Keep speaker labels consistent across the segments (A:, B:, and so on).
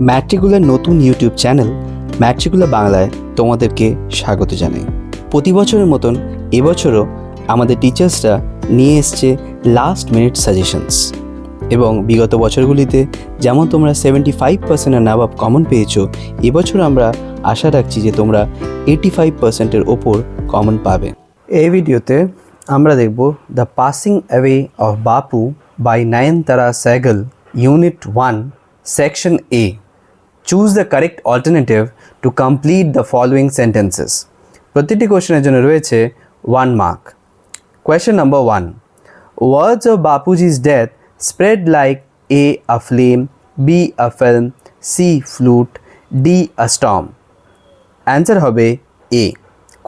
A: ম্যাট্রিকুলার নতুন YouTube channel ম্যাট্রিকুলা বাংলায় তোমাদেরকে স্বাগত জানাই। প্রতি বছরের মতন এবছরও আমাদের টিচার্সরা নিয়ে এসছে লাস্ট মিনিট সাজেশনস, এবং বিগত বছরগুলিতে যেমন তোমরা 75% অ্যাবাভ কমন পেয়েছো, এবছর আমরা আশা রাখছি যে তোমরা 85%-এর ওপর কমন পাবে। এই ভিডিওতে আমরা দেখব the passing away of Bapu by Nayantara Sahgal, unit 1, section A. Choose the correct alternative to complete the following sentences. প্রতিটি কোশ্চেনের জন্য রয়েছে 1 mark. Question number 1. Words of Bapuji's death spread like A. a flame, B. a film, C. flute, D. a storm. Answer হবে A.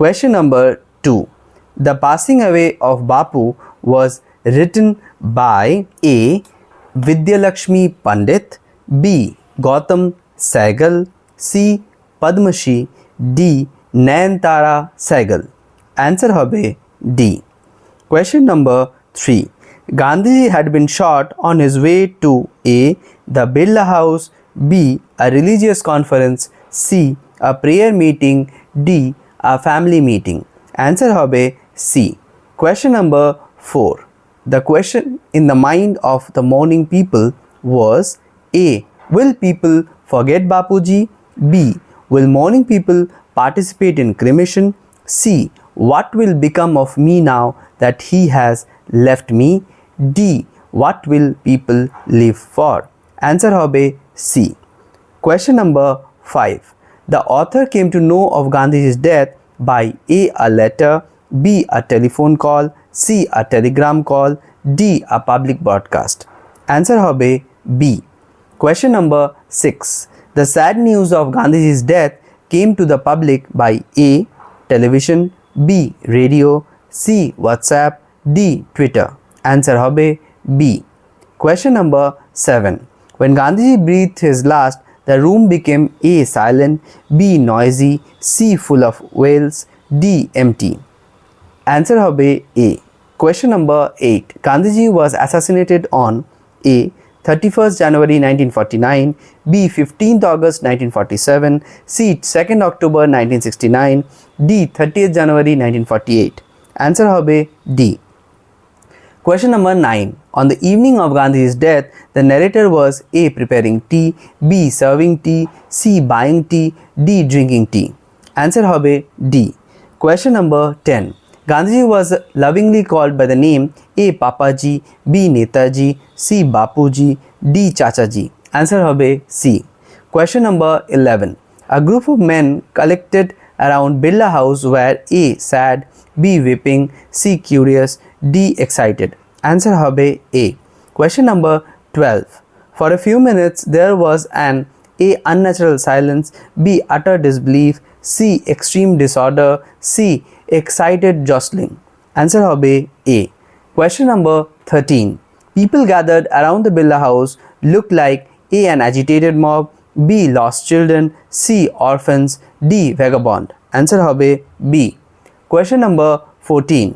A: Question number 2. The Passing Away of Bapu was written by A. Vidyalakshmi Pandit, B. Gautam Sehgal, C. Padmashi, D. Nayantara Sehgal. Answer হবে D. Question number 3. Gandhiji had been shot on his way to A. the Birla House, B. a religious conference, C. a prayer meeting, D. a family meeting. Answer হবে C. Question number 4. The question in the mind of the mourning people was A. Will people forget Bapuji? B. Will mourning people participate in cremation? C. What will become of me now that he has left me? D. What will people live for? Answer হবে C. Question number 5. The author came to know of Gandhiji's death by A. a letter, B. a telephone call, C. a telegram call, D. a public broadcast. Answer হবে B. Question number 6. The sad news of Gandhiji's death came to the public by A. television, B. radio, C. WhatsApp, D. Twitter. Answer হবে B. Question number 7. When Gandhiji breathed his last, the room became A. silent, B. noisy, C. full of wails, D. empty. Answer হবে A. Question number 8. Gandhiji was assassinated on A. 31st January 1949, B. 15th August 1947, C. 2nd October 1969, D. 30th January 1948. Answer হবে D. Question number 9. On the evening of Gandhi's death, the narrator was A. preparing tea, B. serving tea, C. buying tea, D. drinking tea. Answer হবে D. Question number 10. Gandhiji was lovingly called by the name A. Papaji, B. Netaji, C. Bapuji, D. Chachaji. Answer হবে C. Question number 11. A group of men collected around Birla House were A. sad, B. weeping, C. curious, D. excited. Answer হবে A. Question number 12. For a few minutes there was an A. unnatural silence, B. utter disbelief, C. extreme disorder, C. excited jostling. Answer হবে A. Question number 13. People gathered around the Birla House looked like A. an agitated mob, B. lost children, C. orphans, D. vagabond. Answer হবে B. Question number 14.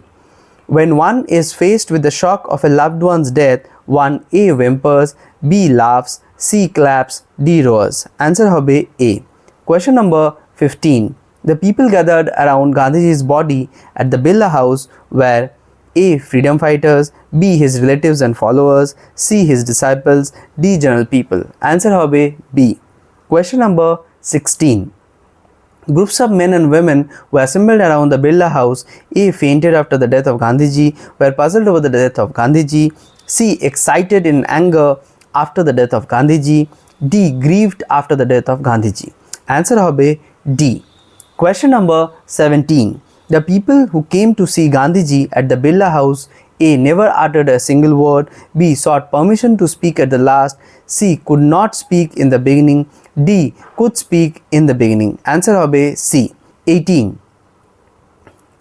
A: When one is faced with the shock of a loved one's death, one A. whimpers, B. laughs, C. claps, D. roars. Answer হবে A. Question number 15. The people gathered around Gandhiji's body at the Birla House were A. freedom fighters, B. his relatives and followers, C. his disciples, D. general people. Answer হবে B. Question number 16. Groups of men and women were assembled around the Birla House. A. fainted after the death of Gandhiji, were puzzled over the death of Gandhiji, C. excited in anger after the death of Gandhiji, D. grieved after the death of Gandhiji. Answer হবে D. Question number 17. The people who came to see Gandhiji at the Birla House, A. never uttered a single word, B. sought permission to speak at the last, C. could not speak in the beginning, D. could speak in the beginning. Answer হবে C. 18.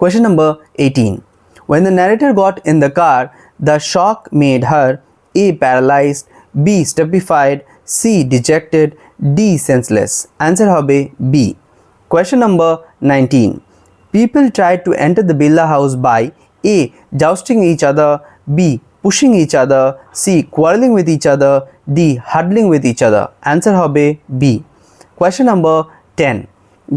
A: Question number 18. When the narrator got in the car, the shock made her A. paralyzed, B. stupefied, C. dejected, D. senseless. Answer হবে B. Question number 19. People tried to enter the Birla House by A. jousting each other, B. pushing each other, C. quarreling with each other, D. huddling with each other. Answer hobe B. Question number 10.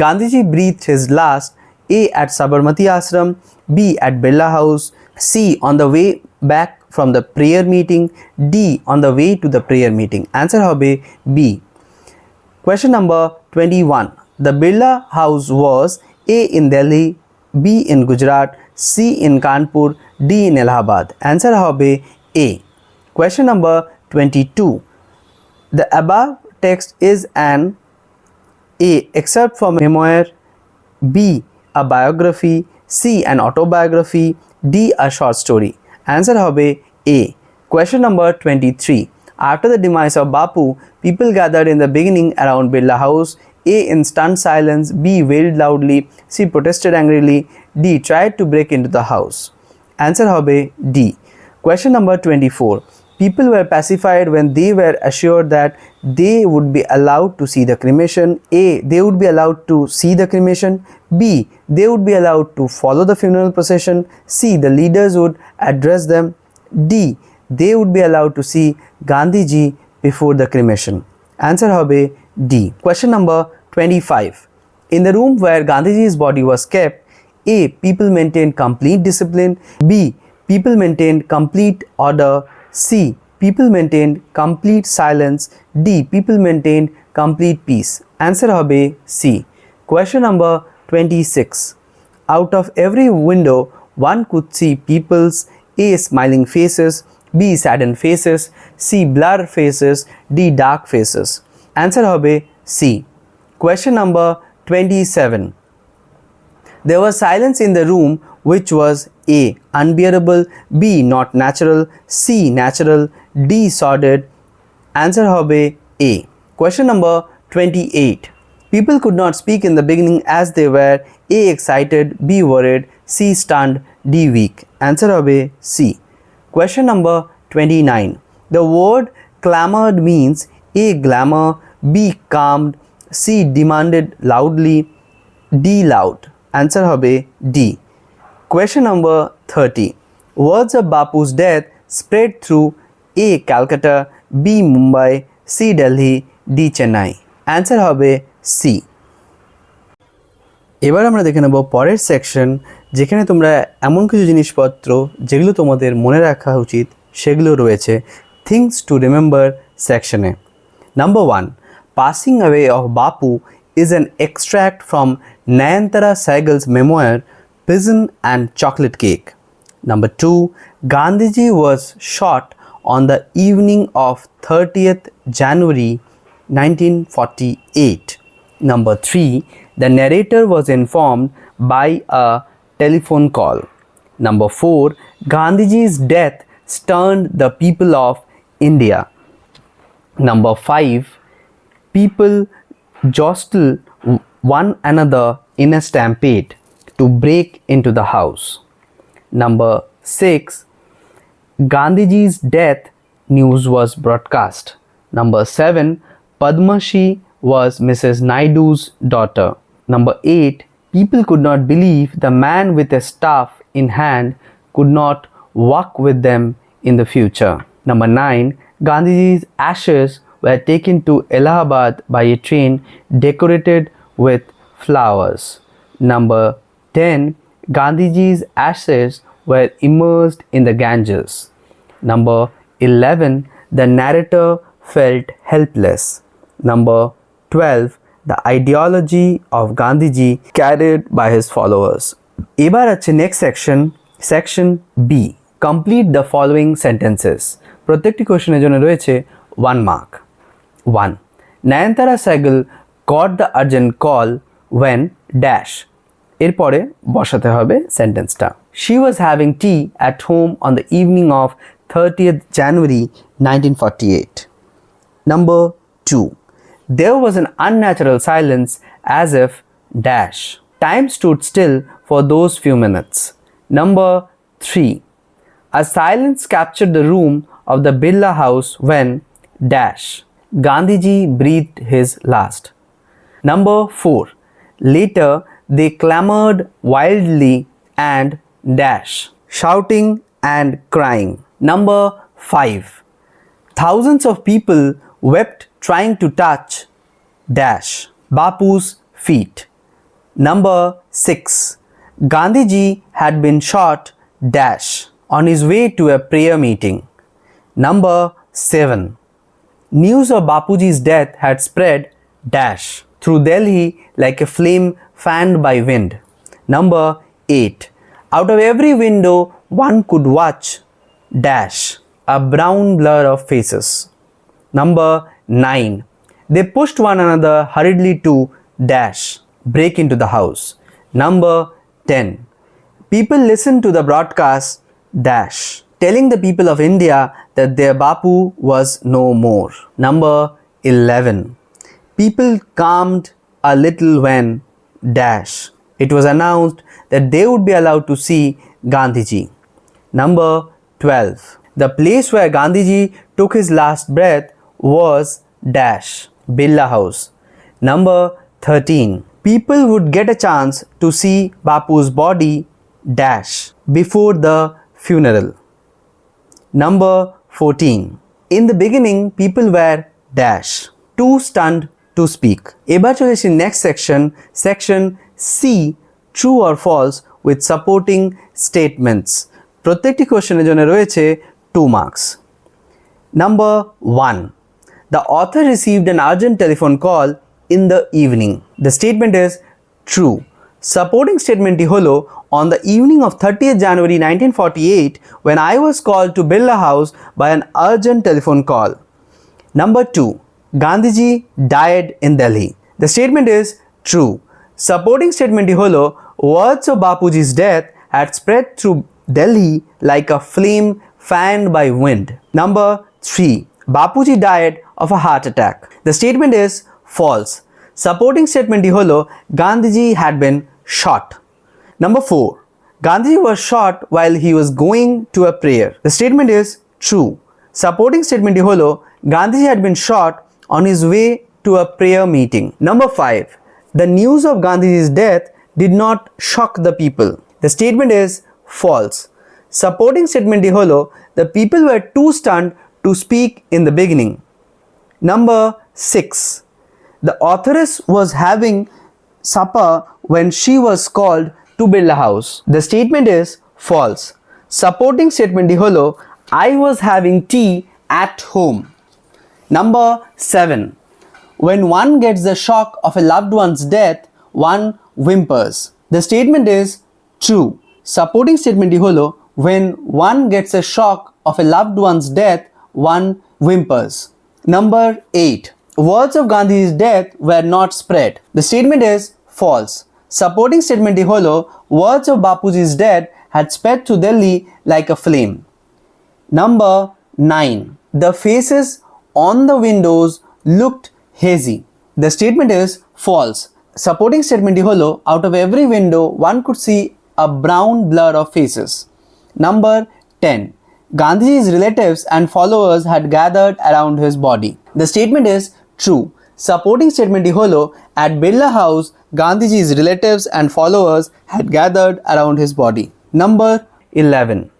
A: Gandhiji breathed his last A. at Sabarmati Ashram, B. at Birla House, C. on the way back from the prayer meeting, D. on the way to the prayer meeting. Answer hobe B. Question number 21. The Birla House was A. in Delhi, B. in Gujarat, C. in Kanpur, D. in Allahabad. Answer hobe A. Question number 22. The above text is an A. excerpt from a memoir, B. a biography, C. an autobiography, D. a short story. Answer hobe A. Question number 23. After the demise of Bapu, people gathered in the beginning around Birla House. A. in stunned silence, B. wailed loudly, C. protested angrily, D. tried to break into the house. Answer hobe D. Question number 24. People were pacified when they were assured that they would be allowed to see the cremation. A. They would be allowed to see the cremation. B. They would be allowed to follow the funeral procession. C. The leaders would address them. D. They would be allowed to see Gandhiji before the cremation. Answer hobe D. Question number 25. In the room where Gandhiji's body was kept, A. People maintained complete discipline. B. People maintained complete order. C. People maintained complete silence. D. People maintained complete peace. Answer hobe C. Question number 26. Out of every window, one could see people's A. smiling faces, B. saddened faces, C. blurred faces, D. dark faces. Answer hobe C. Question number 27. There was silence in the room which was A. unbearable, B. not natural, C. natural, D. sordid. Answer hobe A. Question number 28. People could not speak in the beginning as they were A. excited, B. worried, C. stunned, D. weak. Answer hobe C. Question number 29. The word clamored means A. glamour, B. calmed, C. demanded loudly, D. loud. Answer hobe D. Question number 30. Words of Bapu's death spread through A. Calcutta, B. Mumbai, C. Delhi, D. Chennai. Answer hobe C. এবার আমরা দেখে নেব পরের section, যেখানে তোমরা এমন কিছু জিনিসপত্র যেগুলো তোমাদের মনে রাখা উচিত সেগুলো রয়েছে থিংস টু রিমেম্বার সেকশনে। Number 1. Passing Away of Bapu is an extract from Nayantara Sehgal's memoir Pigeon and Chocolate Cake. Number 2. Gandhiji was shot on the evening of 30th January 1948. Number 3. The narrator was informed by a telephone call. Number 4. Gandhiji's death stunned the people of India. Number 5. People jostle one another in a stampede to break into the house. Number 6. Gandhiji's death news was broadcast. Number 7. Padma Shri was Mrs. Naidu's daughter. Number 8. People could not believe the man with a staff in hand could not walk with them in the future. Number 9. Gandhiji's ashes were taken to Allahabad by a train decorated with flowers. Number 10. Gandhiji's ashes were immersed in the Ganges. Number 11. The narrator felt helpless. Number 12. The ideology of Gandhiji carried by his followers. এবার আছে next section, section B. Complete the following sentences. প্রত্যেকটি question জন্য রয়েছে 1 mark. 1. Nayantara Sehgal got the urgent call when dash. এরপরে বসাতে হবে সেন্টেন্সটা। She was having tea at home on the evening of 30th January 1948. Number 2. There was an unnatural silence as if dash. Time stood still for those few minutes. Number 3. A silence captured the room of the Birla House when dash. Gandhiji breathed his last. Number 4. Later they clamored wildly and dash, shouting and crying. Number 5. Thousands of people wept trying to touch dash Bapu's feet. Number 6. Gandhiji had been shot dash on his way to a prayer meeting. Number 7. News of Bapuji's death had spread dash through Delhi like a flame fanned by wind. Number 8. Out of every window one could watch dash a brown blur of faces. Number 9. They pushed one another hurriedly to dash break into the house. Number 10. People listened to the broadcast dash telling the people of India that their Bapu was no more. Number 11. People calmed a little when dash it was announced that they would be allowed to see Gandhiji. Number 12. The place where Gandhiji took his last breath was dash Birla House. Number 13. People would get a chance to see Bapu's body dash before the funeral. Number 14. In the beginning, people were dash too stunned to speak. এবার চলে এসেছি next section C, true or false with supporting statements. প্রত্যেকটি question জন্য রয়েছে 2 marks. Number 1. The author received an urgent telephone call in the evening. The statement is true. Supporting statement holo on the evening of 30th January 1948 when I was called to Birla House by an urgent telephone call. Number 2. Gandhiji died in Delhi. The statement is true. Supporting statement holo words of Bapuji's death had spread through Delhi like a flame fanned by wind. Number 3. Bapuji died of a heart attack. The statement is false. Supporting statement holo Gandhiji had been shot. Number 4. Gandhiji was shot while he was going to a prayer. The statement is true. Supporting statement holo Gandhiji had been shot on his way to a prayer meeting. Number 5. The news of Gandhiji's death did not shock the people. The statement is false. Supporting statement holo the people were too stunned to speak in the beginning. Number 6. The authoress was having supper when she was called to Birla House. The statement is false. Supporting statement holo I was having tea at home. Number 7. When one gets the shock of a loved one's death, one whimpers. The statement is true. Supporting statement holo when one gets a shock of a loved one's death, one whimpers. Number 8. Words of Gandhi's death were not spread. The statement is false. Supporting statement holo words of Bapuji's death had spread to Delhi like a flame. Number 9. The faces on the windows looked hazy. The statement is false. Supporting statement holo out of every window one could see a brown blur of faces. Number 10. Gandhiji's relatives and followers had gathered around his body. The statement is true. Supporting statement holo at Birla House Gandhiji's relatives and followers had gathered around his body. Number 11.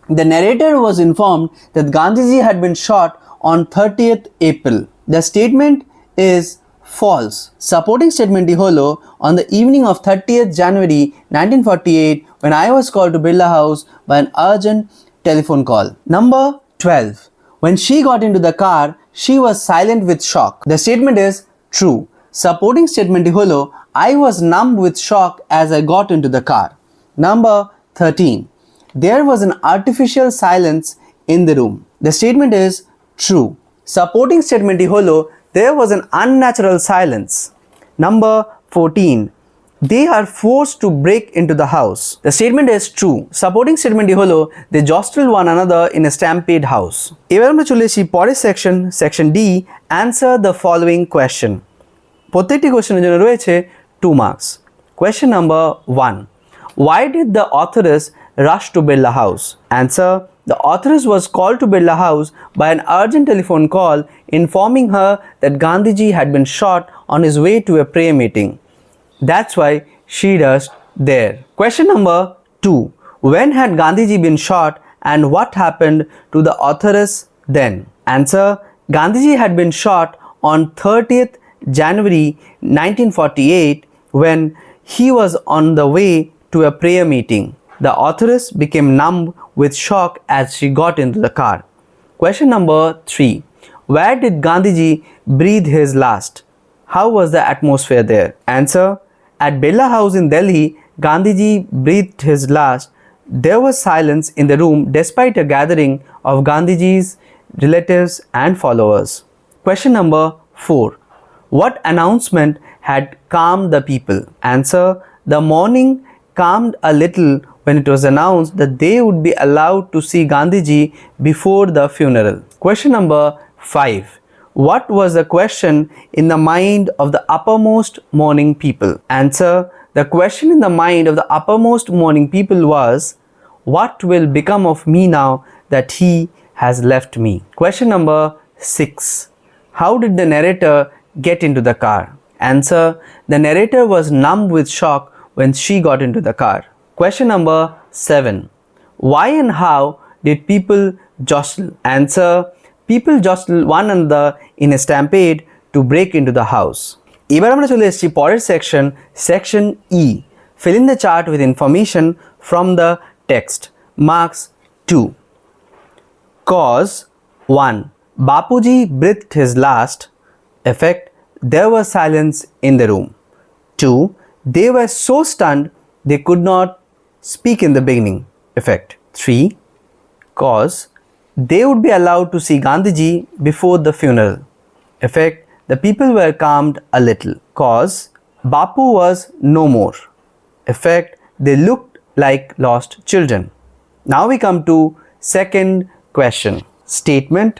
A: The narrator was informed that Gandhiji had been shot on 30th April. The statement is false. Supporting statement holo on the evening of 30th January 1948 when I was called to Birla House by an urgent telephone call. Number 12. When she got into the car, she was silent with shock. The statement is true. Supporting statement holo I was numb with shock as I got into the car. Number 13. There was an artificial silence in the room. The statement is true. Supporting statement holo there was an unnatural silence. Number 14. They are forced to break into the house. The statement is true. Supporting statement holo they jostled one another in a stampede house. এবার আমরা চলে এসেছি পরের section D, answer the following question. প্রত্যেকটি question জন্য রয়েছে 2 marks. Question number 1. Why did the authoress rush to Birla House? Answer. The authoress was called to Birla House by an urgent telephone call informing her that Gandhiji had been shot on his way to a prayer meeting. That's why she rushed there. Question number 2. When had Gandhiji been shot and what happened to the authoress then? Answer: Gandhiji had been shot on 30th January 1948 when he was on the way to a prayer meeting. The authoress became numb with shock as she got into the car. Question number 3. Where did Gandhiji breathe his last? How was the atmosphere there? Answer: At Birla House in Delhi, Gandhiji breathed his last. There was silence in the room despite a gathering of Gandhiji's relatives and followers. Question number 4. What announcement had calmed the people? Answer: The mourning calmed a little when it was announced that they would be allowed to see Gandhiji before the funeral. Question number 5. What was the question in the mind of the uppermost mourning people? Answer: The question in the mind of the uppermost mourning people was, what will become of me now that he has left me? Question number 6. How did the narrator get into the car? Answer: The narrator was numb with shock when she got into the car. Question number 7. Why and how did people jostle? Answer: People jostle one another in a stampede to break into the house. এবার আমরা চলে এসেছি পরের section E. Fill in the chart with information from the text. Marks 2. Cause 1. Bapuji breathed his last. Effect: There was silence in the room. 2. They were so stunned they could not speak in the beginning. Effect: 3. Cause: They would be allowed to see Gandhiji before the funeral. Effect: The people were calmed a little. Cause: Bapu was no more. Effect: They looked like lost children. Now we come to second question. Statement: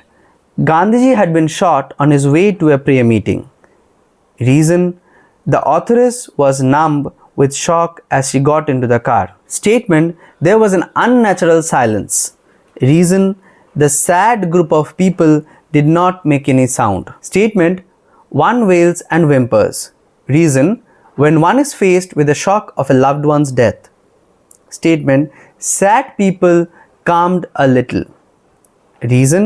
A: Gandhiji had been shot on his way to a prayer meeting. Reason: The authoress was numb with shock as she got into the car. Statement: There was an unnatural silence. Reason: The sad group of people did not make any sound. Statement: One wails and whimpers. Reason: When one is faced with the shock of a loved one's death. Statement: Sad people calmed a little. Reason: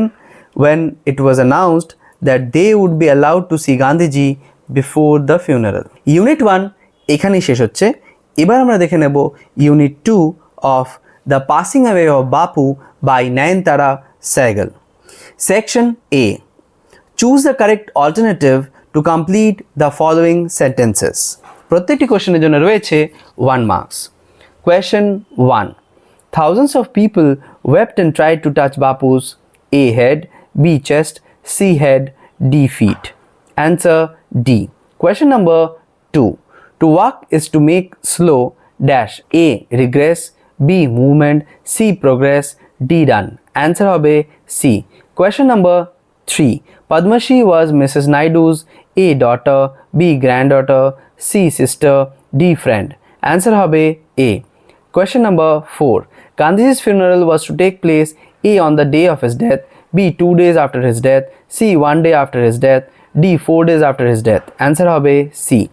A: When it was announced that they would be allowed to see Gandhiji before the funeral. Unit 1 এখানেই শেষ হচ্ছে। এবার আমরা দেখে নেব Unit 2 of The Passing Away of Bapu by Nayantara Sehgal. Section A. Choose the correct alternative to complete the following sentences. প্রত্যেকটি question জন্য রয়েছে 1 marks. Question 1. Thousands of people wept and tried to touch Bapu's A. head, B. chest, C. head, D. feet. Answer: D. Question number 2. To walk is to make slow dash. A. regress, B. movement, C. progress, D. done. Answer hobe C. Question number 3. Padma Shri was Mrs. Naidu's A. daughter, B. granddaughter, C. sister, D. friend. Answer hobe A. Question number 4. Gandhiji's funeral was to take place A. on the day of his death, B. 2 days after his death, C. 1 day after his death, D. 4 days after his death. Answer hobe C.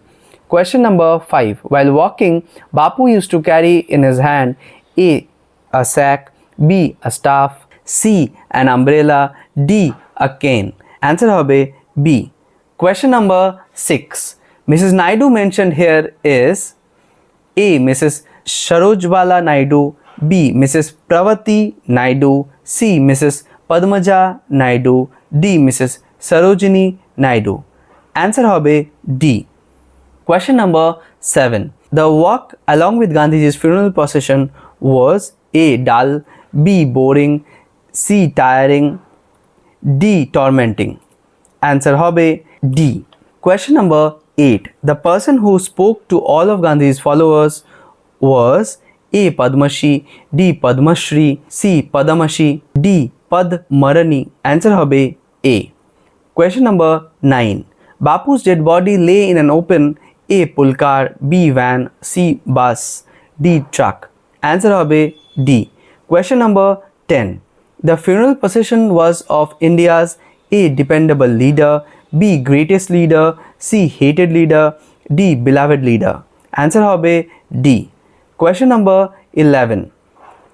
A: Question number 5. While walking, Bapu used to carry in his hand A. a sack, B. a staff, C. an umbrella, D. a cane. Answer hobe B. Question number 6. Mrs. Naidu mentioned here is A. Mrs. Sarojbala Naidu, B. Mrs. Pravati Naidu, C. Mrs. Padmaja Naidu, D. Mrs. Sarojini Naidu. Answer hobe D. Question number 7. The walk along with Gandhiji's funeral procession was A. dull, B. boring, C. tiring, D. tormenting. Answer hobe D. Question number 8. The person who spoke to all of Gandhi's followers was A. Padmashi, D. Padmashri, C. Padamashi, D. Padmarani. Answer hobe A. Question number 9. Bapu's dead body lay in an open A. pulkar, B. van, C. bus, D. truck. Answer hobe D. Question number 10. The funeral procession was of India's A. dependable leader, B. greatest leader, C. hated leader, D. beloved leader. Answer hobe D. Question number 11.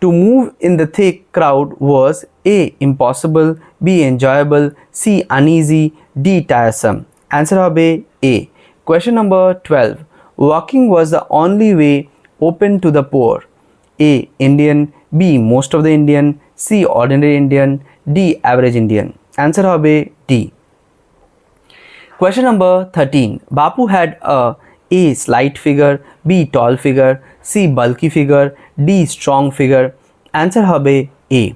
A: To move in the thick crowd was A. Impossible, B. Enjoyable, C. Uneasy, D. Tiresome. Answer hobe A. Question number 12. Walking was the only way open to the poor. A. Indian, B. Most of the Indian, C. Ordinary Indian, D. Average Indian. Answer hobe D. Question number 13. Bapu had A. Slight figure, B. Tall figure, C. Bulky figure, D. Strong figure. Answer hobe A.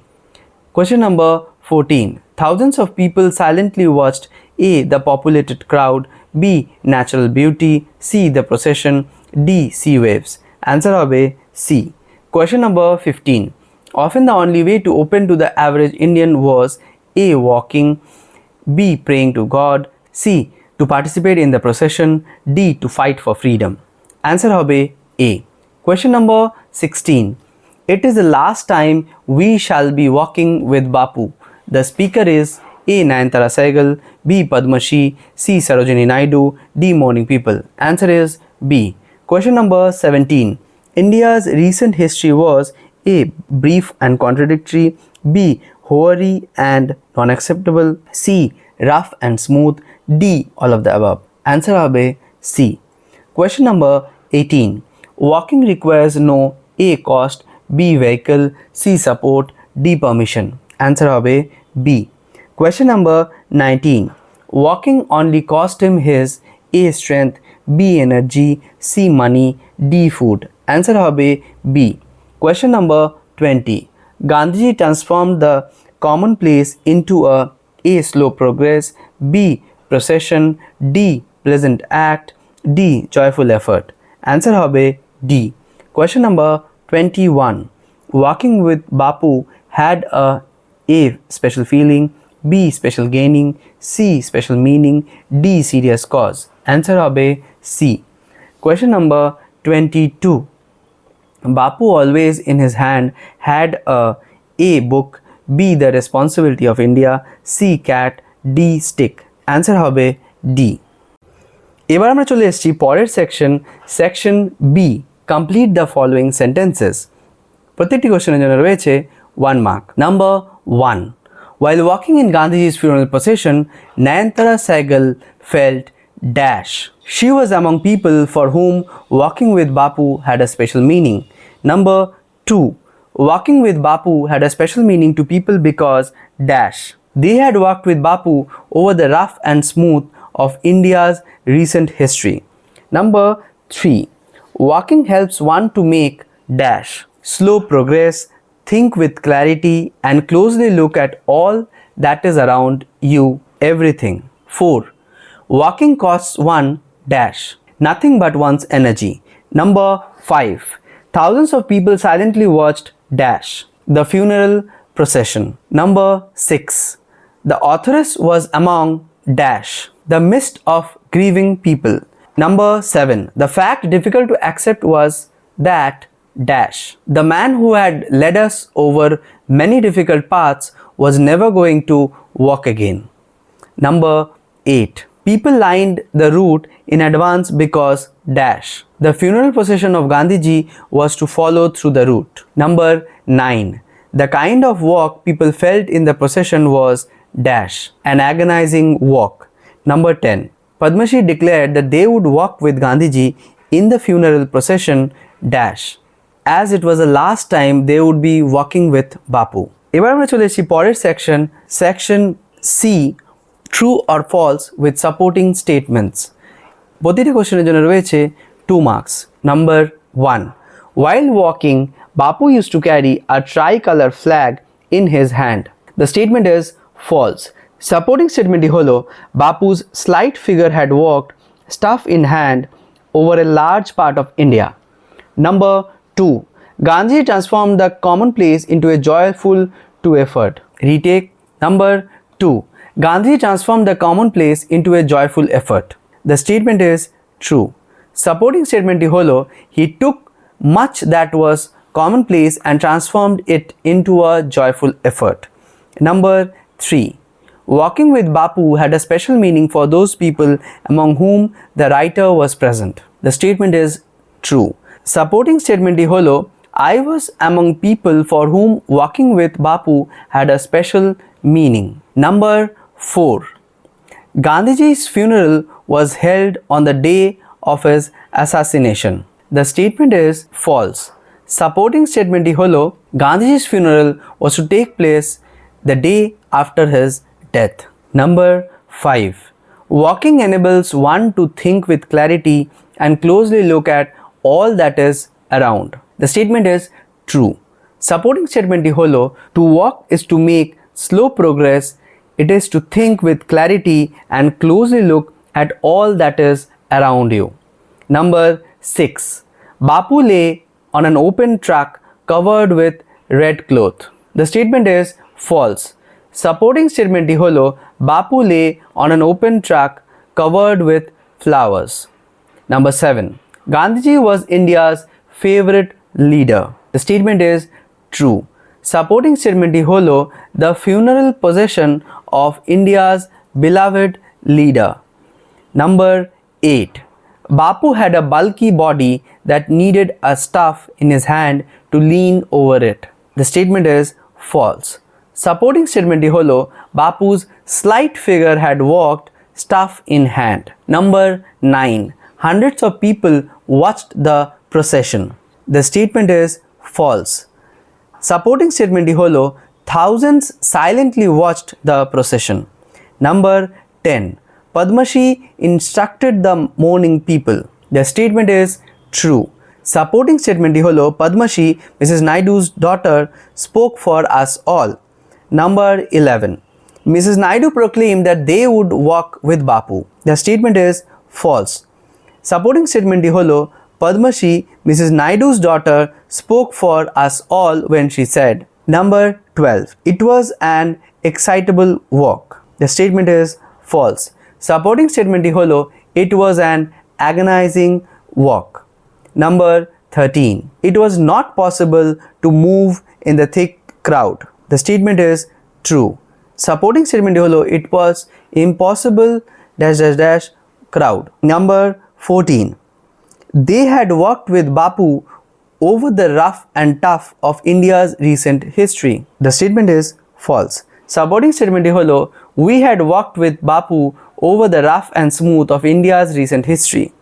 A: Question number 14. Thousands of people silently watched A. The populated crowd, B. Natural beauty, C. The procession, D. Sea waves. Answer hobe C. Question number 15. Often the only way to open to the average Indian was A. Walking, B. Praying to God, C. To participate in the procession, D. To fight for freedom. Answer hobe A. Question number 16. It is the last time we shall be walking with Bapu. The speaker is A. Nayantara Sehgal, B. Padma Shri, C. Sarojini Naidu, D. Morning People. Answer is B. Question number 17. India's recent history was A. Brief and contradictory, B. hoary and non-acceptable, C. rough and smooth, D. all of the above. Answer hobe C. Question number 18. Walking requires no A. cost, B. vehicle, C. support, D. permission. Answer hobe B. Question number 19. Walking only cost him his A. strength, B. energy, C. money, D. food. Answer hobe B. Question number 20. Gandhiji transformed the commonplace into A. slow progress, B. procession, D. pleasant act, D. joyful effort. Answer hobe D. Question number 21. Walking with Bapu had A. special feeling, B. special gaining, C. special meaning, D. serious cause. Answer hobe C. Question number 22. Bapu always in his hand had A. book, B. the responsibility of India, C. cat, D. stick. Answer হবে D. এবার আমরা চলে এসেছি পরের section B, complete the following sentences. প্রত্যেকটি question জন্য রয়েছে 1 mark. Number 1. While walking in Gandhiji's funeral procession, Nayantara Sehgal felt dash. She was among people for whom walking with Bapu had a special meaning. Number 2. Walking with Bapu had a special meaning to people because dash. They had walked with Bapu over the rough and smooth of India's recent history. Number 3. Walking helps one to make dash. Slow progress, think with clarity and closely look at all that is around you, everything. 4. Walking costs one dash. Nothing but one's energy. Number 5. Thousands of people silently watched dash. The funeral procession. Number 6. The authoress was among dash. The midst of grieving people. Number 7. The fact difficult to accept was that dash. The man who had led us over many difficult paths was never going to walk again. Number 8. People lined the route in advance because dash. The funeral procession of Gandhiji was to follow through the route. Number 9. The kind of walk people felt in the procession was dash, an agonizing walk. Number 10. Padma Shri declared that they would walk with Gandhiji in the funeral procession dash, as it was the last time they would be walking with Bapu. এবার আমরা চলে এসেছি পরের section C, true or false with supporting statements. প্রতিটি question জন্য রয়েছে 2 marks. Number 1. While walking, Bapu used to carry a tricolor flag in his hand. The statement is false. Supporting statement holo Bapu's slight figure had walked, staff in hand, over a large part of India. Number 2. Gandhi transformed the commonplace into a joyful to effort. Retake. Number 2. Gandhi transformed the commonplace into a joyful effort. The statement is true. Supporting statement holo he took much that was commonplace and transformed it into a joyful effort. Number 3. Walking with Bapu had a special meaning for those people among whom the writer was present. The statement is true. Supporting statement holo I was among people for whom walking with Bapu had a special meaning. Number 4. Gandhiji's funeral was held on the day of his assassination. The statement is false. Supporting statement holo Gandhiji's funeral was to take place the day after his death. Number 5. Walking enables one to think with clarity and closely look at all that is around. The statement is true. Supporting statement holo to walk is to make slow progress. It is to think with clarity and closely look at all that is around you. Number 6. Bapu lay on an open truck covered with red cloth. The statement is false. Supporting statement holo Bapu lay on an open truck covered with flowers. Number 7. Gandhiji was India's favorite leader. The statement is true. Supporting statement holo the funeral procession of India's beloved leader. Number 8. Bapu had a bulky body that needed a staff in his hand to lean over it. The statement is false. Supporting statement holo Bapu's slight figure had walked staff in hand. Number 9. Hundreds of people watched the procession. The statement is false. Supporting statement holo thousands silently watched the procession. Number 10. Padmashi instructed the mourning people. The statement is true. Supporting statement holo Padmashi, Mrs. Naidu's daughter, spoke for us all. Number 11. Mrs. Naidu proclaimed that they would walk with Bapu. The statement is false. Supporting statement holo Padmashi, Mrs. Naidu's daughter, spoke for us all when she said. Number 12. It was an excitable walk. The statement is false. Supporting statement holo it was an agonizing walk. Number 13. It was not possible to move in the thick crowd. The statement is true. Supporting statement holo it was impossible crowd. Number 14. They had walked with Bapu over the rough and tough of India's recent history. The statement is false. Supporting statement holo we had walked with Bapu over the rough and smooth of India's recent history.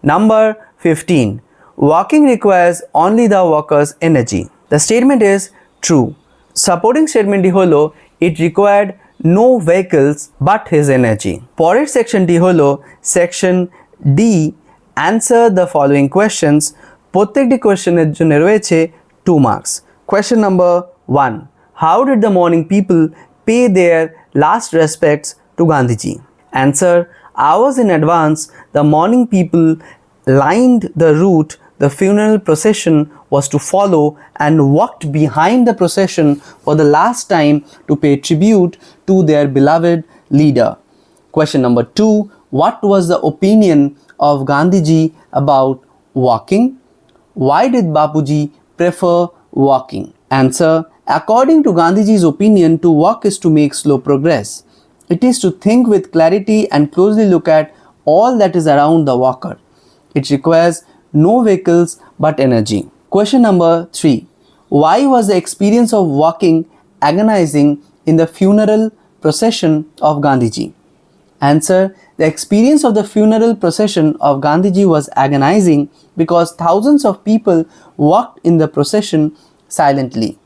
A: Number 15. Walking requires only the walker's energy. The statement is true. Supporting statement holo it required no vehicles but his energy. Poret section holo section D. Answer the following questions. প্রত্যেকটি কোয়েশ্চেনের জন্য রয়েছে 2 marks. Question number 1. How did the mourning people pay their last respects to Gandhiji? Answer. Hours in advance, the mourning people lined the route the funeral procession was to follow and walked behind the procession for the last time to pay tribute to their beloved leader. Question number 2. What was the opinion of Gandhiji about walking? Why did Bapuji prefer walking? Answer. According to Gandhiji's opinion, to walk is to make slow progress. It is to think with clarity and closely look at all that is around the walker. It requires no vehicles but energy. Question number 3. Why was the experience of walking agonizing in the funeral procession of Gandhiji? Answer. The experience of the funeral procession of Gandhiji was agonizing because thousands of people walked in the procession silently.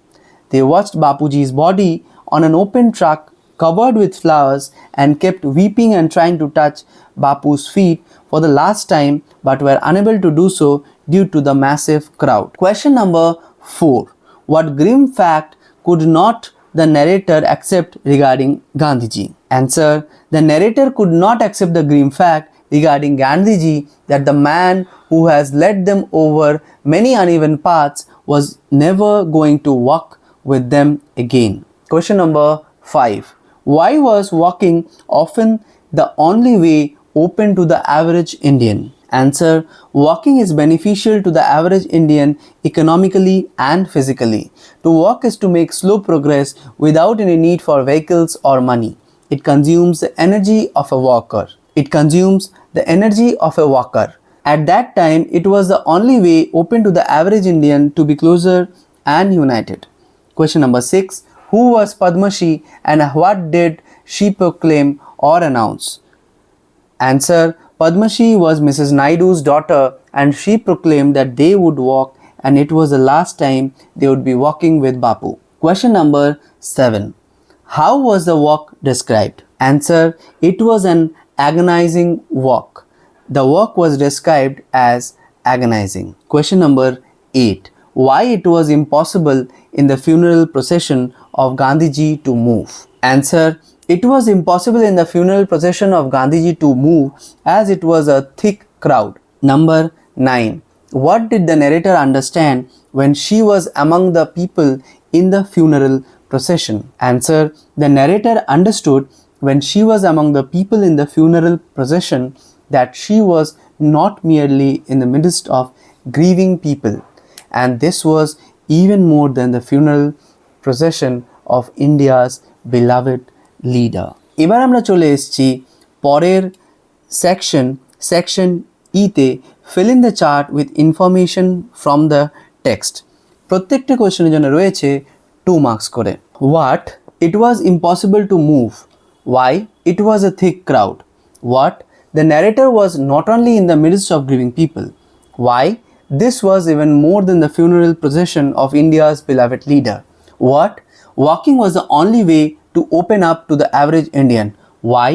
A: They watched Bapuji's body on an open truck covered with flowers and kept weeping and trying to touch Bapu's feet for the last time but were unable to do so due to the massive crowd. Question number 4. What grim fact could not the narrator accept regarding Gandhiji? Answer. The narrator could not accept the grim fact regarding Gandhiji that the man who has led them over many uneven paths was never going to walk with them again. Question number 5. Why was walking often the only way open to the average Indian? Answer. Walking is beneficial to the average Indian economically and physically. To walk is to make slow progress without any need for vehicles or money. It consumes the energy of a walker. At that time, it was the only way open to the average Indian to be closer and united. Question number 6. Who was Padmashi and what did she proclaim or announce? Answer. Padmashi was Mrs. Naidu's daughter and she proclaimed that they would walk and it was the last time they would be walking with Bapu. Question number 7. How was the walk described? Answer. It was an agonizing walk. The walk was described as agonizing. Question number 8. Why it was impossible in the funeral procession of Gandhiji to move? Answer. It was impossible in the funeral procession of Gandhiji to move as it was a thick crowd. Number 9. What did the narrator understand when she was among the people in the funeral procession? Answer. The narrator understood when she was among the people in the funeral procession that she was not merely in the midst of grieving people, and this was even more than the funeral procession of India's beloved leader. এবার আমরা চলে এসেছি পরের section ইতে fill in the chart with information from the text. প্রত্যেকটা কোয়েশ্চেনের জন্য রয়েছে 2 marks করে। What? It was impossible to move. Why? It was a thick crowd. What? The narrator was not only in the midst of grieving people. Why? This was even more than the funeral procession of India's beloved leader. What? Walking was the only way to open up to the average Indian. Why?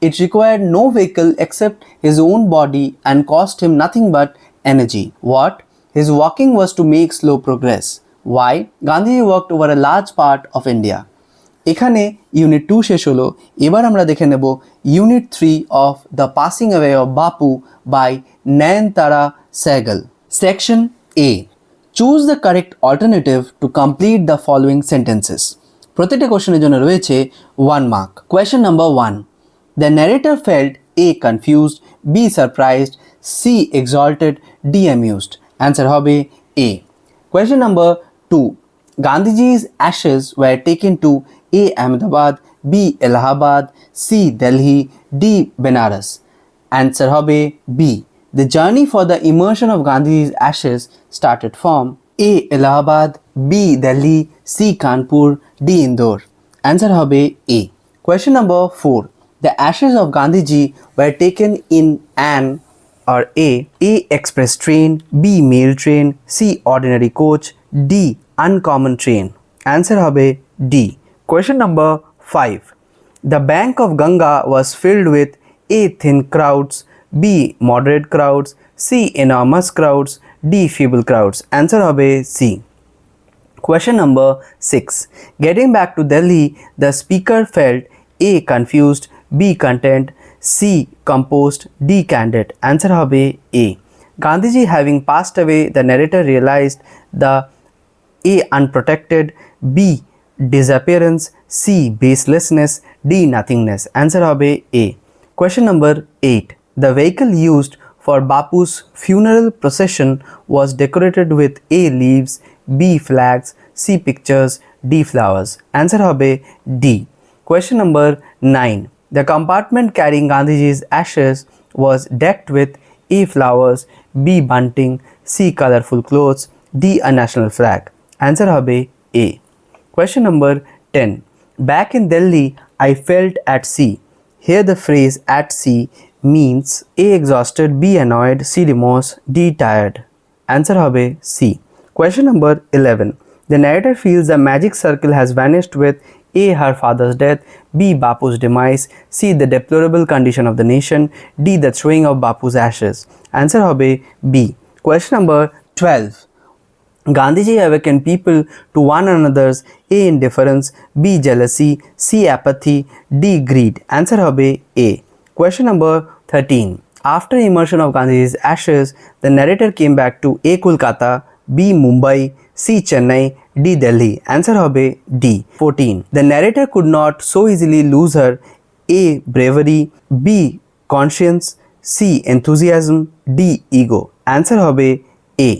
A: It required no vehicle except his own body and cost him nothing but energy. What? His walking was to make slow progress. Why? Gandhiji walked over a large part of India. এখানে unit 2 শেষ হলো। এবার আমরা দেখে নেব unit 3 of the passing away of Bapu by Nayantara Sahgal. Section A. Choose the correct alternative to complete the following sentences. প্রত্যেকটা কোশ্চেনের জন্য রয়েছে 1 mark. Question number 1. The narrator felt A confused, B surprised, C exulted, D amused. Answer হবে A. Question number 2. Gandhiji's ashes were taken to A. Ahmedabad, B. Allahabad, C. Delhi, D. Benares. Answer hobe B. The journey for the immersion of Gandhiji's ashes started from A. Allahabad, B. Delhi, C. Kanpur, D. Indore. Answer hobe A. Question number 4. The ashes of Gandhiji were taken in an or A. Express train, B. Mail train, C. Ordinary coach, D. Uncommon train. Answer hobe D. Question number 5. The bank of Ganga was filled with A. Thin crowds, B. Moderate crowds, C. Enormous crowds, D. Feeble crowds. Answer hobe C. Question number 6. Getting back to Delhi, the speaker felt A. Confused, B. Content, C. Composed, D. Candid. Answer hobe A. Gandhiji having passed away, the narrator realized the A. Unprotected, B. Disappearance, C. Baselessness, D. Nothingness. Answer hobe A. Question number 8. The vehicle used for Bapu's funeral procession was decorated with A. Leaves, B. Flags, C. Pictures, D. Flowers. Answer hobe D. Question number 9. The compartment carrying Gandhiji's ashes was decked with A. Flowers, B. Bunting, C. Colorful clothes, D. A national flag. Answer hobe A. Question number 10. Back in Delhi, I felt at sea. Here the phrase at sea means A. Exhausted, B. Annoyed, C. Remorse, D. Tired. Answer hobe C. Question number 11. The narrator feels the magic circle has vanished with A. Her father's death, B. Bapu's demise, C. The deplorable condition of the nation, D. The throwing of Bapu's ashes. Answer hobe B. Question number 12. Gandhiji awakened people to one another's A. Indifference, B. Jealousy, C. Apathy, D. Greed. Answer hobe A. Question number 13. After immersion of Gandhiji's ashes, the narrator came back to A. Kolkata, B. Mumbai, C. Chennai, D. Delhi. Answer hobe D. 14. The narrator could not so easily lose her A. Bravery, B. Conscience, C. Enthusiasm, D. Ego. Answer hobe A.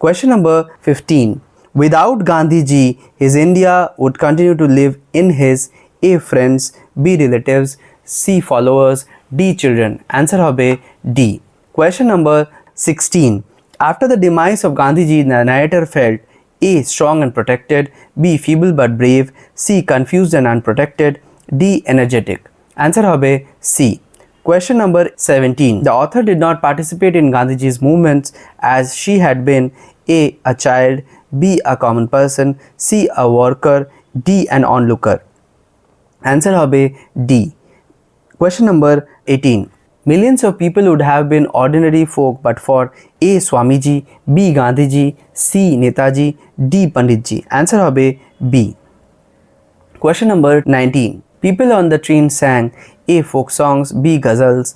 A: Question number 15. Without Gandhiji, his India would continue to live in his A. Friends, B. Relatives, C. Followers, D. Children. Answer hobe D. Question number 16. After the demise of Gandhiji, the narrator felt A. Strong and protected, B. Feeble but brave, C. Confused and unprotected, D. Energetic. Answer hobe C. Question number 17. The author did not participate in Gandhiji's movements as she had been A. a child, B. a common person, C. a worker, D. an onlooker. Answer hobe D. Question number 18. Millions of people would have been ordinary folk but for A. Swamiji, B. Gandhiji, C. Netaji, D. Panditji. Answer hobe B. Question number 19. People on the train sang A. folk songs, B. ghazals,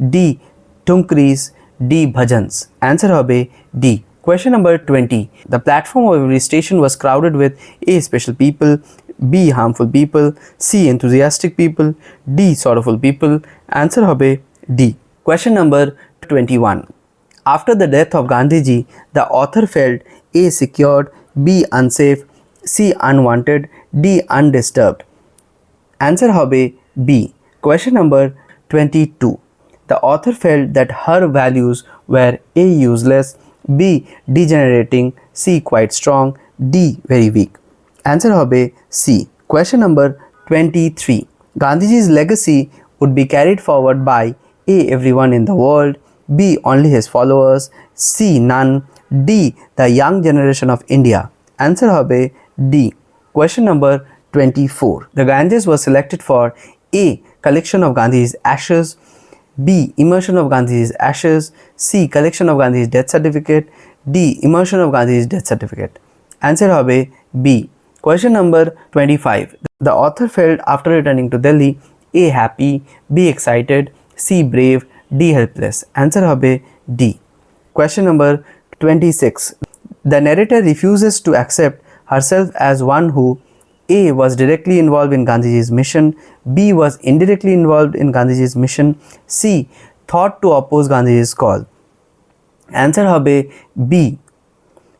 A: D. tunkris, D. bhajans. Answer hobe D. Question number 20. The platform of every station was crowded with A. special people, B. harmful people, C. enthusiastic people, D. sorrowful people. Answer hobe D. Question number 21. After the death of Gandhiji, the author felt A. secured, B. unsafe, C. unwanted, D. undisturbed. Answer hobe B. Question number 22. The author felt that her values were A. useless, B. degenerating, C. quite strong, D. very weak. Answer hobe C. Question number 23. Gandhiji's legacy would be carried forward by A. everyone in the world, B. only his followers, C. none, D. the young generation of India. Answer hobe D. Question number 24. The Ganges was selected for A. collection of Gandhi's ashes, B. immersion of Gandhi's ashes, C. collection of Gandhi's death certificate, D. immersion of Gandhi's death certificate. Answer hobe B. Question number 25. The author felt after returning to Delhi A. happy, B. excited, C. brave, D. helpless. Answer hobe D. Question number 26. The narrator refuses to accept herself as one who A. was directly involved in Gandhiji's mission, B. was indirectly involved in Gandhiji's mission, C. thought to oppose Gandhiji's call. Answer hobe B.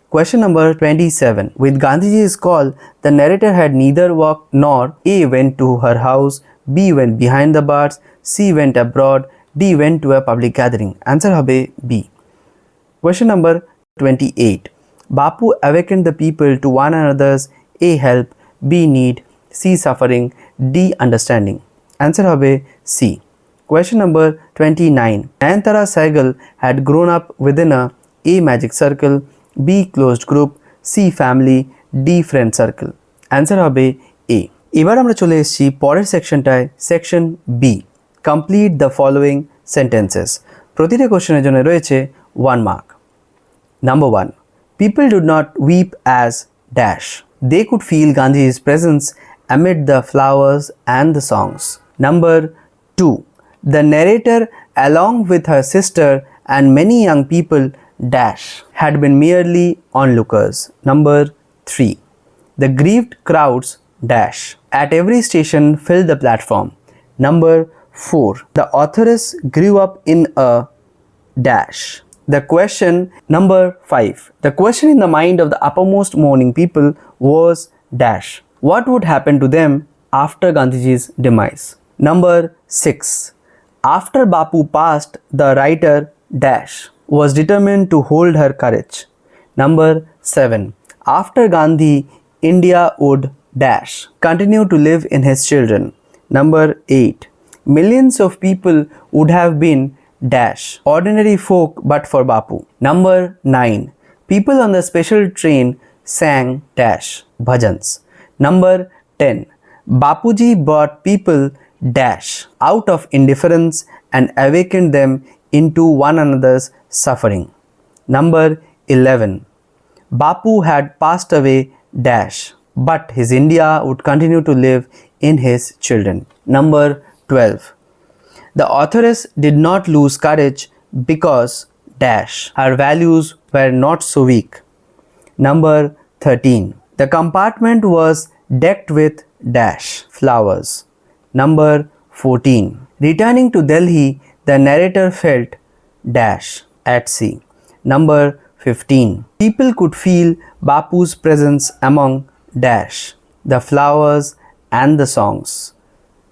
A: Question number 27. With Gandhiji's call, the narrator had neither walked nor A. went to her house, B. went behind the bars, C. went abroad, D. went to a public gathering. Answer hobe B. Question number 28. Bapu awakened the people to one another's A. help, B. need, C. suffering, D. understanding. Answer hobe C. Question number 29. Nayantara Sehgal had grown up within a A. magic circle, B. closed group, C. family, D. friend circle. Answer হবে A. এবার আমরা চলে এসেছি পরের সেকশনটায়, section B, complete the following sentences. প্রতিটা কোশ্চেনের জন্য রয়েছে 1 mark. Number 1. People did not weep as dash. They could feel Gandhi's presence amid the flowers and the songs. Number 2. The narrator, along with her sister and many young people, dash had been merely onlookers. Number 3. The grieved crowds dash at every station filled the platform. Number 4. The authoress grew up in a dash. The question, number 5. The question in the mind of the uppermost mourning people was dash. What would happen to them after Gandhiji's demise? Number 6. After Bapu passed, the writer dash was determined to hold her courage. Number 7. After Gandhi, India would dash continue to live in his children. Number 8. Millions of people would have been dash ordinary folk but for Bapu. Number 9. People on the special train sang dash bhajans. Number 10. Bapuji brought people dash out of indifference and awakened them into one another's suffering. Number 11. Bapu had passed away dash, but his India would continue to live in his children. Number 12. The authoress did not lose courage because dash her values were not so weak. Number 13. The compartment was decked with dash flowers. Number 14. Returning to Delhi, the narrator felt dash at sea. Number 15. People could feel Bapu's presence among dash the flowers and the songs.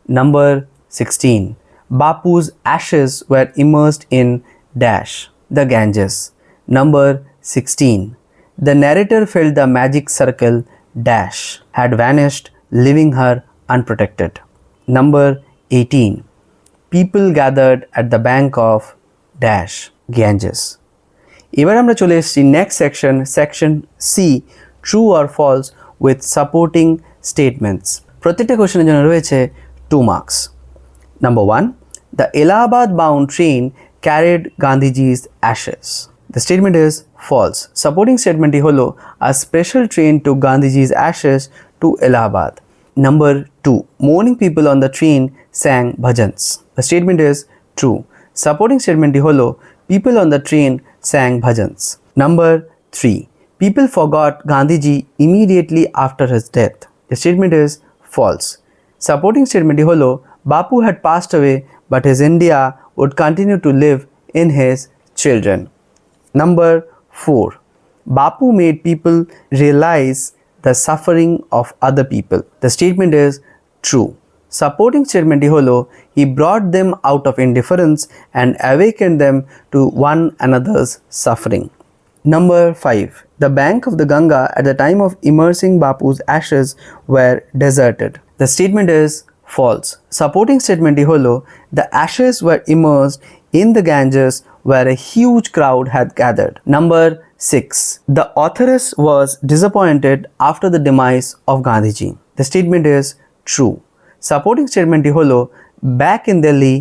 A: Number 16. Bapu's ashes were immersed in dash the Ganges. Number 16. The narrator felt the magic circle dash had vanished, leaving her unprotected. Number 18. People gathered at the bank of dash Ganges. এবার আমরা চলে এসেছি next section C, true or false with supporting statements. প্রত্যেকটা কোশ্চেনের জন্য রয়েছে 2 marks. Number 1. The Allahabad bound train carried Gandhiji's ashes. The statement is false. Supporting statement holo a special train took Gandhiji's ashes to Allahabad. Number 2. Mourning people on the train sang bhajans. The statement is true. Supporting statement holo people on the train sang bhajans. Number 3. People forgot Gandhiji immediately after his death. The statement is false. Supporting statement holo Bapu had passed away, but his India would continue to live in his children. Number 4. Bapu made people realize the suffering of other people. The statement is true. Supporting statement holo he brought them out of indifference and awakened them to one another's suffering. Number 5. The bank of the Ganga at the time of immersing Bapu's ashes were deserted. The statement is false. Supporting statement holo the ashes were immersed in the Ganges where a huge crowd had gathered. Number 6. The authoress was disappointed after the demise of Gandhiji. The statement is true. Supporting statement holo back in Delhi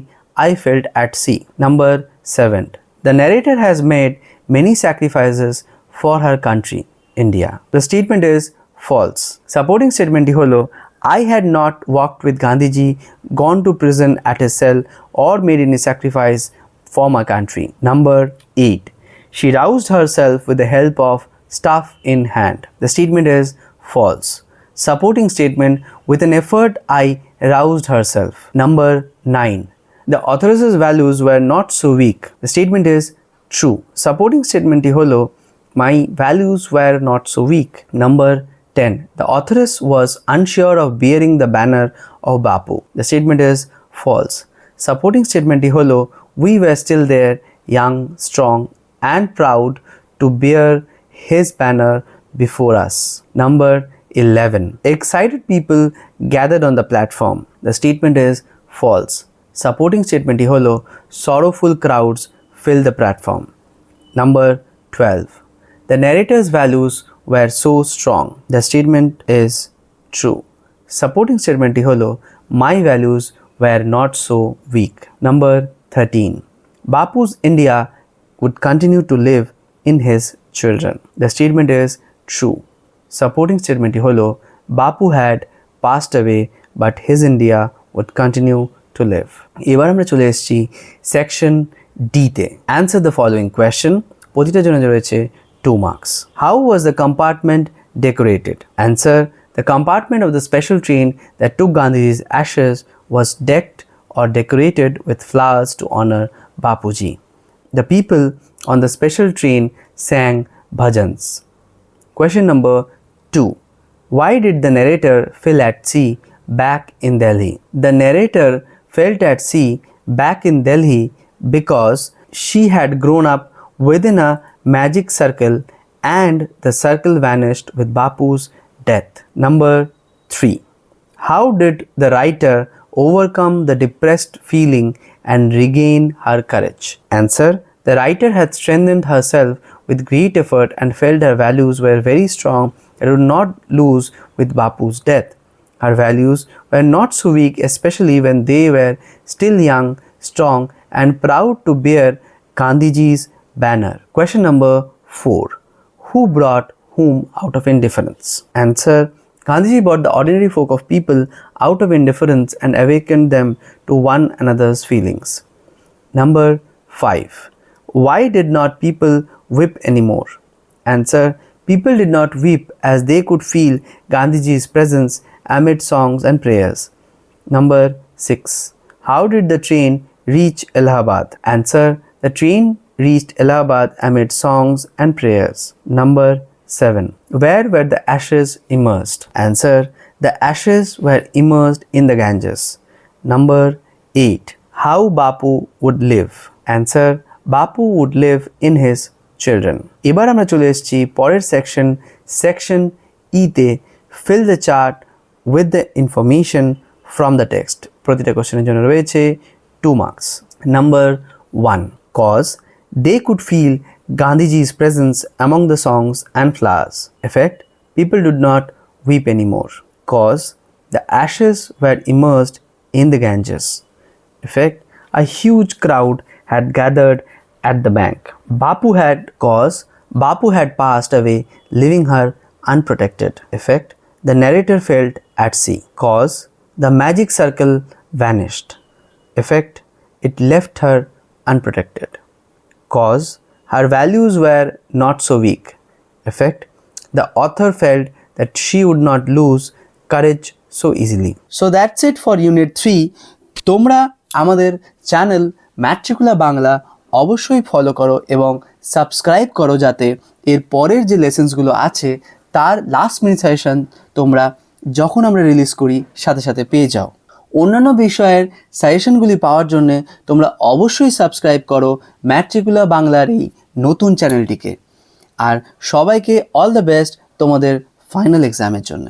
A: I felt at sea. Number 7. The narrator has made many sacrifices for her country, India. The statement is false. Supporting statement holo I had not walked with Gandhiji, gone to prison at his cell or made any sacrifice for my country. Number 8. She roused herself with the help of staff in hand. The statement is false. Supporting statement with an effort I roused herself. Number 9. The authoress's values were not so weak. The statement is true. Supporting statement holo my values were not so weak. Number 10. The authoress was unsure of bearing the banner of Bapu. The statement is false. Supporting statement holo we were still there, young, strong and proud to bear his banner before us. Number 11. Excited people gathered on the platform. The statement is false. Supporting statement holo sorrowful crowds filled the platform. Number 12. The narrator's values were so strong. The statement is true. Supporting statement holo my values were not so weak. Number 13. Bapu's India would continue to live in his children. The statement is true. Supporting statement holo Bapu had passed away, but his India would continue to live. এবার আমরা চলে এসেছি section D তে। Answer the following question. প্রতিটার জন্য রয়েছে 2 marks. How was the compartment decorated? Answer. The compartment of the special train that took Gandhiji's ashes was decked or decorated with flowers to honor Bapuji. The people on the special train sang bhajans. Question number 2. Why did the narrator feel at sea back in Delhi? The narrator felt at sea back in Delhi because she had grown up within a magic circle and the circle vanished with Bapu's death. Number 3. How did the writer overcome the depressed feeling and regain her courage? Answer. The writer had strengthened herself with great effort and felt her values were very strong and would not lose with Bapu's death. Her values were not so weak, especially when they were still young, strong and proud to bear Gandhiji's banner. Question number 4. Who brought whom out of indifference? Answer. Gandhiji brought the ordinary folk of people out of indifference and awakened them to one another's feelings. Number 5. Why did not people weep anymore? Answer. People did not weep as they could feel Gandhiji's presence amid songs and prayers. Number 6. How did the train reach Allahabad? Answer. The train reached Allahabad amid songs and prayers. Number 7. Where were the ashes immersed? Answer. The ashes were immersed in the Ganges. Number 8. How Bapu would live? Answer. Bapu would live in his children. এবার আমরা চলে এসেছি পরের section ইতে fill the chart with the information from the text. প্রতিটা কোশ্চেনের জন্য রয়েছে 2 marks. Number 1, cause they could feel Gandhiji's presence among the songs and flowers. Effect, people did not weep anymore. Cause the ashes were immersed in the Ganges. Effect, a huge crowd had gathered at the bank. Bapu had passed away, leaving her unprotected. Effect, the narrator felt at sea. Cause, the magic circle vanished. Effect, it left her unprotected. Cause, her values were not so weak. Effect, the author felt that she would not lose courage so easily. So that's it for Unit 3. তোমরা আমাদের channel ম্যাট্রিকুলা Bangla অবশ্যই follow করো এবং subscribe করো যাতে এর পরের যে লেসেন্সগুলো আছে তার লাস্ট মিনিট সাজেশন তোমরা যখন আমরা রিলিজ করি সাথে সাথে পেয়ে যাও। অন্যান্য বিষয়ের সাজেশনগুলি পাওয়ার জন্য তোমরা অবশ্যই সাবস্ক্রাইব করো ম্যাট্রিকুলা বাংলার এই নতুন চ্যানেলটিকে। আর সবাইকে অল দ্য বেস্ট তোমাদের ফাইনাল এক্সামের জন্য।